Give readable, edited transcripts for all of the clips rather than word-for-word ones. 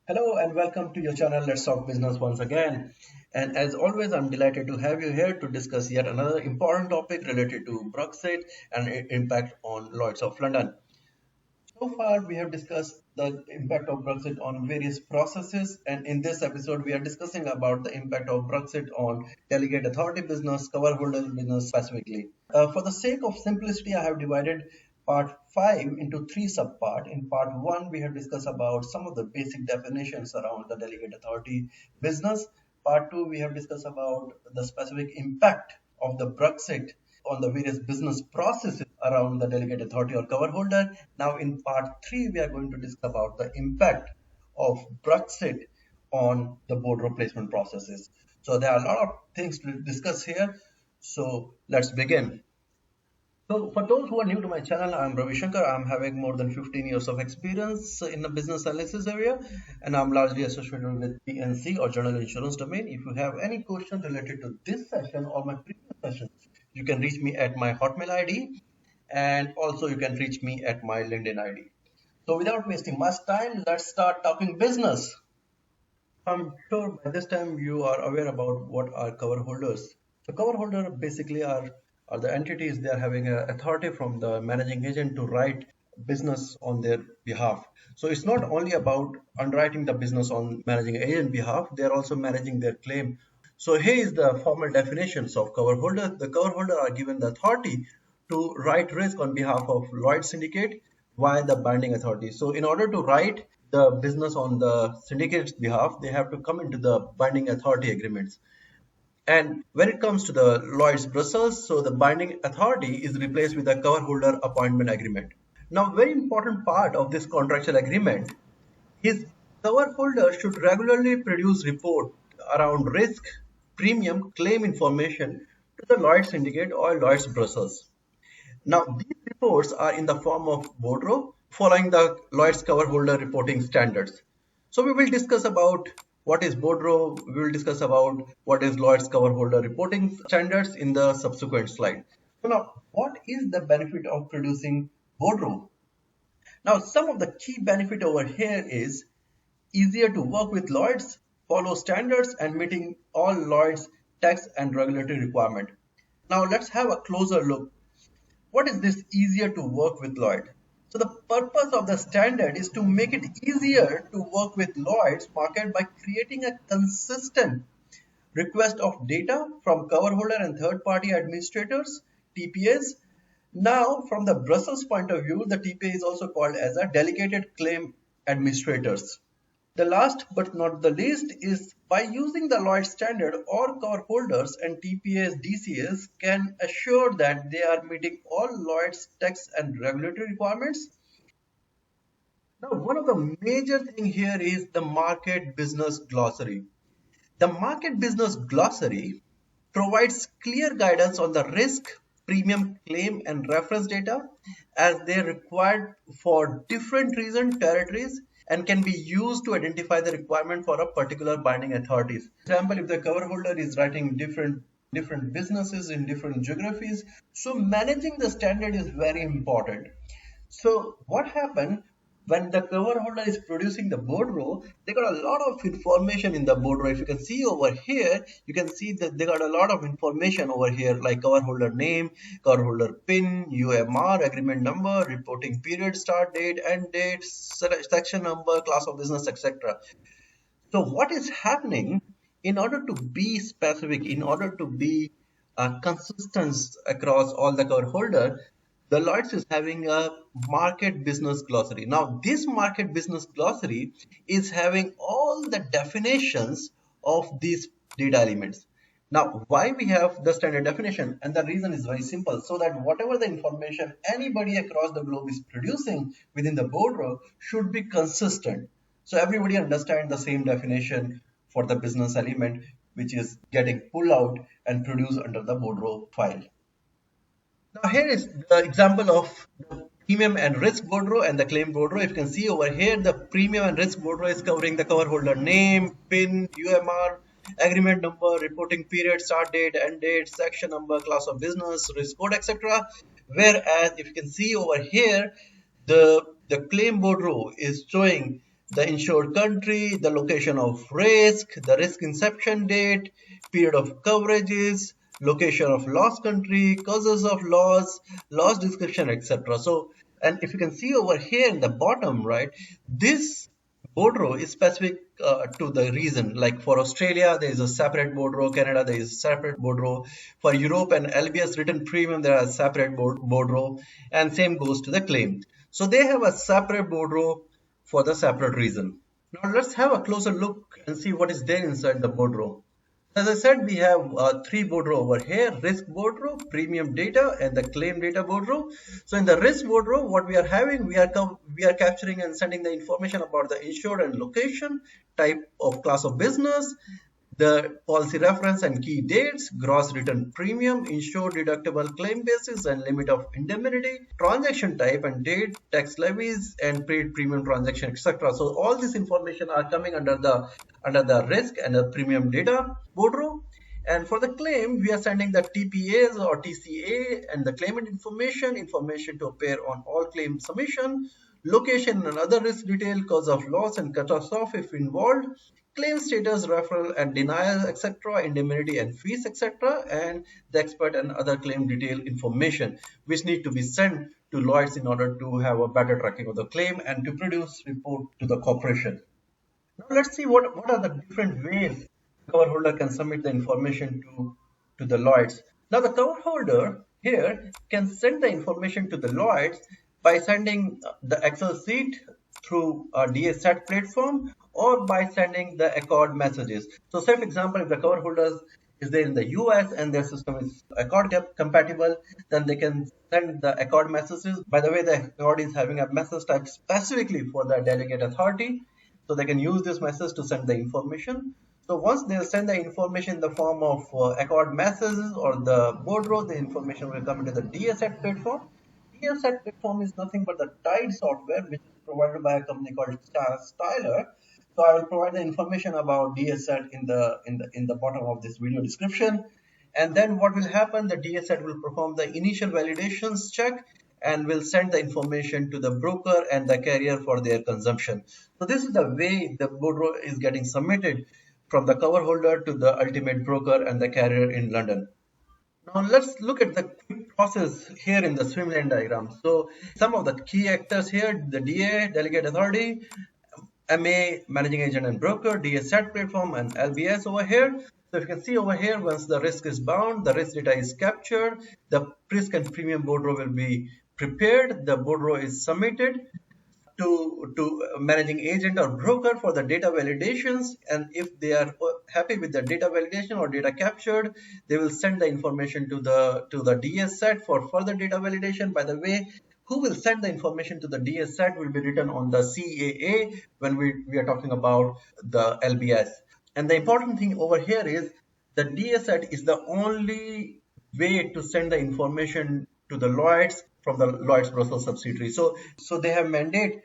Hello and welcome to your channel Let's Talk Business once again. And as always, I'm delighted to have you here to discuss yet another important topic related to Brexit and its impact on Lloyd's of London. So far, we have discussed the impact of Brexit on various processes, and in this episode, we are discussing about the impact of Brexit on delegate authority business, cover holder business specifically. For the sake of simplicity, I have divided part 5 into three subparts. In part 1, we have discussed about some of the basic definitions around the delegate authority business. Part 2, we have discussed about the specific impact of the Brexit on the various business processes around the delegate authority or cover holder. Now, in part 3, we are going to discuss about the impact of Brexit on the Bordeaux placement processes. So there are a lot of things to discuss here. So let's begin. So for those who are new to my channel, I'm Ravi Shankar. I'm having more than 15 years of experience in the business analysis area, and I'm largely associated with PNC or general insurance domain. If you have any question related to this session or my previous sessions, you can reach me at my Hotmail ID, and also you can reach me at my LinkedIn ID. So without wasting much time, let's start talking business. I'm sure by this time you are aware about what are cover holders. So cover holder basically are the entities they are having a authority from the managing agent to write business on their behalf. So it's not only about underwriting the business on managing agent behalf, they are also managing their claim. So here is the formal definitions of cover holder. The cover holder are given the authority to write risk on behalf of Lloyd syndicate via the binding authority. So in order to write the business on the syndicate's behalf, they have to come into the binding authority agreements. And when it comes to the Lloyd's Brussels, so the binding authority is replaced with a cover holder appointment agreement. Now, very important part of this contractual agreement is cover holder should regularly produce report around risk, premium, claim information to the Lloyd's syndicate or Lloyd's Brussels. Now, these reports are in the form of Boudreaux following the Lloyd's cover holder reporting standards. So we will discuss about what is Boudreaux, we will discuss about what is Lloyd's cover holder reporting standards in the subsequent slide. So now, what is the benefit of producing Boudreaux? Now, some of the key benefit over here is easier to work with Lloyd's, follow standards and meeting all Lloyd's tax and regulatory requirement. Now let's have a closer look. What is this easier to work with Lloyd? So the purpose of the standard is to make it easier to work with Lloyd's market by creating a consistent request of data from cover holder and third party administrators, TPAs. Now from the Brussels point of view, the TPA is also called as a delegated claim administrators. The last but not the least is by using the Lloyd standard, all cover holders and TPAs DCS can assure that they are meeting all Lloyd's tax and regulatory requirements. Now, one of the major thing here is the market business glossary. The market business glossary provides clear guidance on the risk, premium, claim, and reference data as they are required for different region territories and can be used to identify the requirement for a particular binding authorities. For example, if the cover holder is writing different businesses in different geographies, so managing the standard is very important. So what happened when the cover holder is producing the Bordeaux, they got a lot of information in the Bordeaux. If you can see over here, you can see that they got a lot of information over here like cover holder name, cover holder PIN, UMR, agreement number, reporting period, start date, end date, section number, class of business, etc. So what is happening in order to be specific, in order to be consistent across all the cover holder, the Lloyd's is having a market business glossary. Now, this market business glossary is having all the definitions of these data elements. Now, why we have the standard definition? And the reason is very simple. So that whatever the information anybody across the globe is producing within the Bordeaux should be consistent. So everybody understands the same definition for the business element, which is getting pulled out and produced under the Bordeaux file. Now here is the example of the premium and risk Bordeaux and the claim Bordeaux. If you can see over here, the premium and risk Bordeaux is covering the cover holder name, PIN, UMR, agreement number, reporting period, start date, end date, section number, class of business, risk code, etc. Whereas if you can see over here, the claim Bordeaux is showing the insured country, the location of risk, the risk inception date, period of coverages, location of loss country, causes of loss, loss description, etc. So, and if you can see over here in the bottom, right, this Boudreaux is specific to the region. Like for Australia, there is a separate Boudreaux. Canada, there is a separate Boudreaux. For Europe and LBS written premium, there are separate Boudreaux. And same goes to the claim. So they have a separate Boudreaux for the separate reason. Now let's have a closer look and see what is there inside the Boudreaux. As I said, we have three Boudreaux over here: risk Boudreaux, premium data, and the claim data Boudreaux. So in the risk Boudreaux, what we are having, we are capturing and sending the information about the insured and location, type of class of business, the policy reference and key dates, gross written premium, insured deductible claim basis and limit of indemnity, transaction type and date, tax levies and paid premium transaction, etc. So all this information are coming under the risk and the premium data Boudreaux. And for the claim, we are sending the TPAs or TCA and the claimant information to appear on all claim submission, location and other risk detail, cause of loss and catastrophe if involved, claim status, referral and denial, etc., indemnity and fees, etc., and the expert and other claim detail information, which need to be sent to Lloyd's in order to have a better tracking of the claim and to produce report to the corporation. Now let's see what are the different ways the cover holder can submit the information to the Lloyd's. Now the cover holder here can send the information to the Lloyd's by sending the Excel sheet through a DA-set platform or by sending the Accord messages. So say for example, if the cover holder is there in the US and their system is Accord compatible, then they can send the Accord messages. By the way, the Accord is having a message type specifically for the Delegated Authority. So they can use this message to send the information. So once they send the information in the form of Accord messages or the Boudreaux, the information will come into the DA-set platform. DA-set platform is nothing but the Tide software, which is provided by a company called Styler. So I will provide the information about DA-set in the bottom of this video description. And then what will happen? The DA-set will perform the initial validations check and will send the information to the broker and the carrier for their consumption. So this is the way the Boudreaux is getting submitted from the cover holder to the ultimate broker and the carrier in London. Now let's look at the process here in the swim lane diagram. So some of the key actors here: the DA, Delegated Authority, MA, Managing Agent and Broker, DA-set platform, and LBS over here. So if you can see over here, once the risk is bound, the risk data is captured, the risk and premium Boudreaux will be prepared, the Boudreaux is submitted to managing agent or broker for the data validations, and if they are happy with the data validation or data captured, they will send the information to the DS set for further data validation. By the way, who will send the information to the DS set will be written on the CAA when we are talking about the LBS. And the important thing over here is the DS set is the only way to send the information to the Lloyd's from the Lloyd's Brussels subsidiary. So they have mandate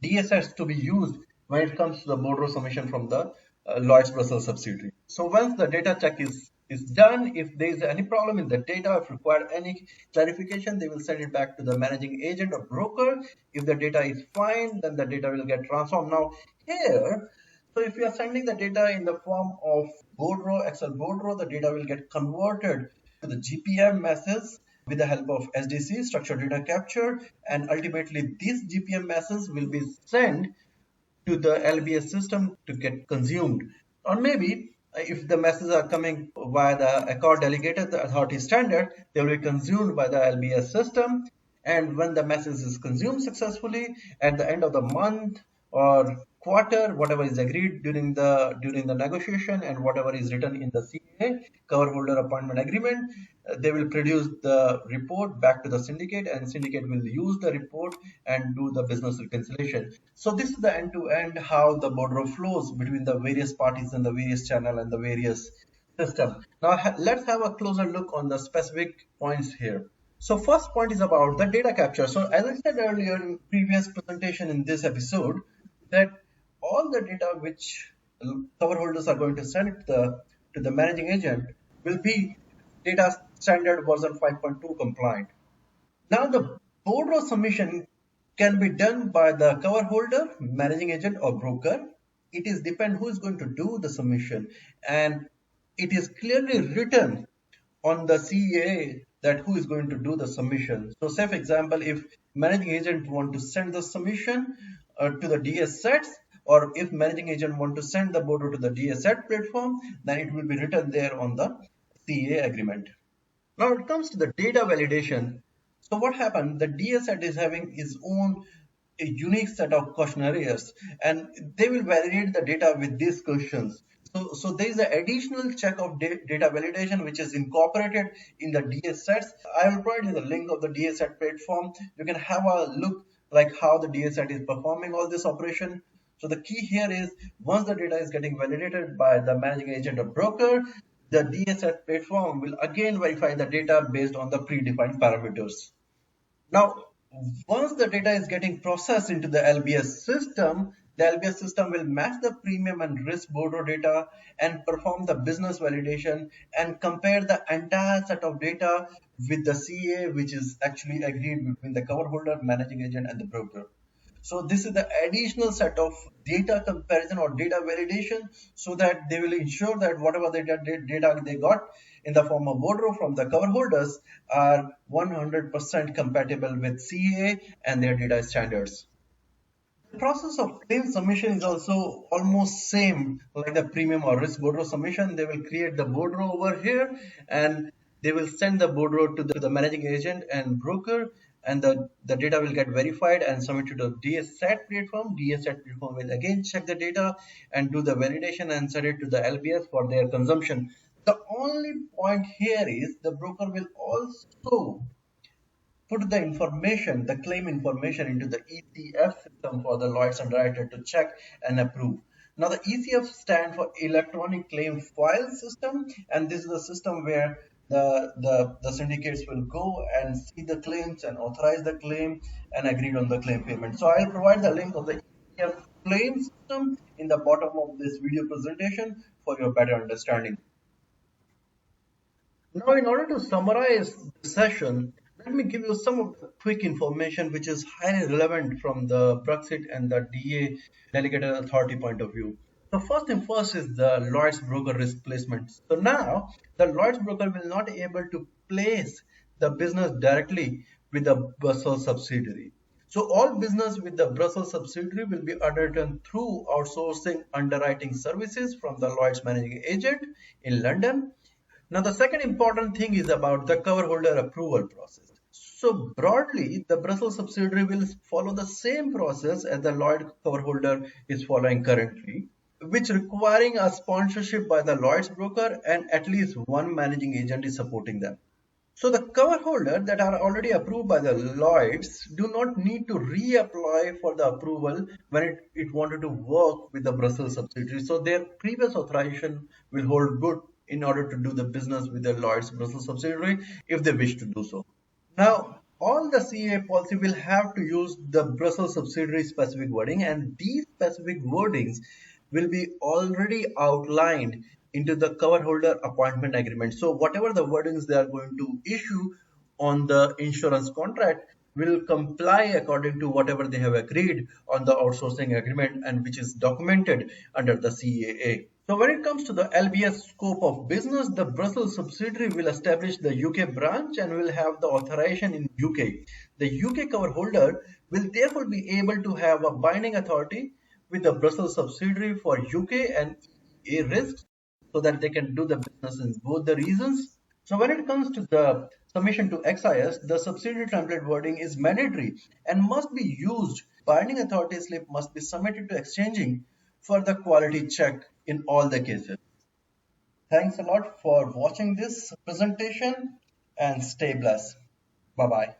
DSS to be used when it comes to the Bordeaux submission from the Lloyd's Brussels subsidiary. So once the data check is done, if there is any problem in the data, if required any clarification, they will send it back to the managing agent or broker. If the data is fine, then the data will get transformed. Now here, so if you are sending the data in the form of Boudreaux, Excel Boudreaux, the data will get converted to the GPM message with the help of SDC, structured data capture, and ultimately this GPM message will be sent to the LBS system to get consumed. Or maybe if the messages are coming via the Accord Delegated Authority standard, they will be consumed by the LBS system. And when the message is consumed successfully at the end of the month or quarter, whatever is agreed during the negotiation and whatever is written in the CA, cover holder appointment agreement, they will produce the report back to the syndicate, and syndicate will use the report and do the business reconciliation. So this is the end-to-end how the Bordeaux flows between the various parties and the various channel and the various system. Now let's have a closer look on the specific points here. So first point is about the data capture. So as I said earlier in previous presentation in this episode, that all the data which cover holders are going to send to the managing agent will be data standard version 5.2 compliant. Now the Bordeaux submission can be done by the cover holder, managing agent, or broker. It is depend who is going to do the submission, and it is clearly written on the CA that who is going to do the submission. So say for example, if managing agent want to send the submission to the DS sets, or if managing agent want to send the Bordeaux to the DS set platform, then it will be written there on the CA agreement. Now it comes to the data validation. So what happened? The DS set is having its own a unique set of questionnaires, and they will validate the data with these questions. So there is an additional check of data validation which is incorporated in the DS sets. I will provide you the link of the DS set platform. You can have a look like how the DS set is performing all this operation. So the key here is once the data is getting validated by the managing agent or broker, the DS set platform will again verify the data based on the predefined parameters. Now, once the data is getting processed into the LBS system, the LBS system will match the premium and risk Bordeaux data and perform the business validation and compare the entire set of data with the CA, which is actually agreed between the cover holder, managing agent, and the broker. So this is the additional set of data comparison or data validation, so that they will ensure that whatever data they got in the form of Boudreaux from the cover holders are 100% compatible with CA and their data standards. The process of claim submission is also almost same like the premium or risk Bordeaux submission. They will create the Bordeaux over here, and they will send the Bordeaux to the managing agent and broker, and the data will get verified and submitted to the DSSAT platform. DSSAT platform will again check the data and do the validation and send it to the LBS for their consumption. The only point here is the broker will also put the information, the claim information into the ECF system for the Lloyd's underwriter to check and approve. Now the ECF stands for Electronic Claim File System, and this is the system where the syndicates will go and see the claims and authorize the claim and agreed on the claim payment. So I'll provide the link of the ECF claim system in the bottom of this video presentation for your better understanding. Now, in order to summarize the session, let me give you some of the quick information which is highly relevant from the Brexit and the DA Delegated Authority point of view. So first thing first is the Lloyd's broker risk placement. So now the Lloyd's broker will not be able to place the business directly with the Brussels subsidiary. So all business with the Brussels subsidiary will be undertaken through outsourcing underwriting services from the Lloyd's managing agent in London. Now, the second important thing is about the cover holder approval process. So broadly, the Brussels subsidiary will follow the same process as the Lloyd cover holder is following currently, which requiring a sponsorship by the Lloyd's broker and at least one managing agent is supporting them. So the cover holder that are already approved by the Lloyds do not need to reapply for the approval when it wanted to work with the Brussels subsidiary. So their previous authorization will hold good in order to do the business with the Lloyd's Brussels subsidiary if they wish to do so. Now, all the CA policy will have to use the Brussels subsidiary specific wording, and these specific wordings will be already outlined into the cover holder appointment agreement. So whatever the wordings they are going to issue on the insurance contract will comply according to whatever they have agreed on the outsourcing agreement, and which is documented under the CAA. So when it comes to the LBS scope of business, the Brussels subsidiary will establish the UK branch and will have the authorization in UK. The UK cover holder will therefore be able to have a binding authority with the Brussels subsidiary for UK and EA risks, so that they can do the business in both the regions. So when it comes to the submission to XIS, the subsidiary template wording is mandatory and must be used. Binding authority slip must be submitted to exchanging for the quality check in all the cases. Thanks a lot for watching this presentation and stay blessed. Bye-bye.